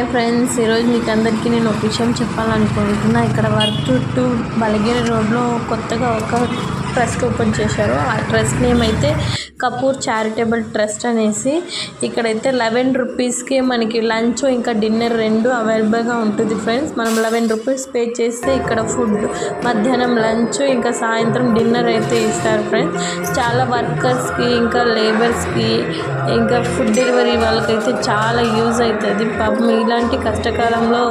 Friends, ఈరోజు మీకు అందరికీ నేను ఒక విషయం చెప్పాలనుకుంటున్నా. ఇక్కడ వర్క్ టు బలగిరి రోడ్లో కొత్తగా ఒక ట్రస్ట్ ఓపెన్ చేశారు. ఆ ట్రస్ట్ నేమ్ అయితే కపూర్ చారిటబుల్ ట్రస్ట్ అనేసి. ఇక్కడైతే 11 రూపీస్కి మనకి లంచ్ ఇంకా డిన్నర్ రెండు అవైలబుల్గా ఉంటుంది ఫ్రెండ్స్. మనం 11 రూపీస్ పే చేస్తే ఇక్కడ ఫుడ్ మధ్యాహ్నం లంచ్ ఇంకా సాయంత్రం డిన్నర్ అయితే ఇస్తారు ఫ్రెండ్స్. చాలా వర్కర్స్కి ఇంకా లేబర్స్కి ఇంకా ఫుడ్ డెలివరీ వాళ్ళకైతే చాలా యూజ్ అవుతుంది. పాపం ఇలాంటి కష్టకాలంలో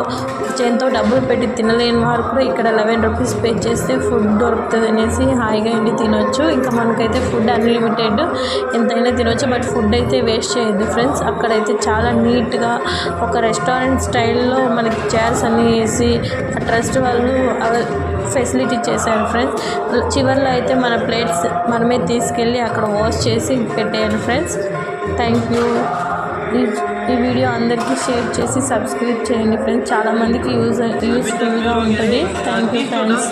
ఎంతో డబ్బులు పెట్టి తినలేని వారు కూడా ఇక్కడ 11 రూపీస్ పే చేస్తే ఫుడ్ దొరుకుతుంది అనేసి హాయిగా ఇంటి తినొచ్చు. ఇంకా మనకైతే ఫుడ్ అన్లిమిటెడ్ ఎంతైనా తినొచ్చు, బట్ ఫుడ్ అయితే వేస్ట్ చేయొద్దు ఫ్రెండ్స్. అక్కడైతే చాలా నీట్గా ఒక రెస్టారెంట్ స్టైల్లో మనకి చైర్స్ అన్నీ వేసి ఆ ట్రస్ట్ వాళ్ళు ఫెసిలిటీ చేశారు ఫ్రెండ్స్. చివరిలో అయితే మన ప్లేట్స్ మనమే తీసుకెళ్ళి అక్కడ వాష్ చేసి పెట్టేయాలి ఫ్రెండ్స్. Thank you. ఈ వీడియో అందరికీ షేర్ చేసి సబ్స్క్రైబ్ చేయండి ఫ్రెండ్స్. చాలామందికి యూస్ఫుల్గా ఉంటుంది. Thank you friends.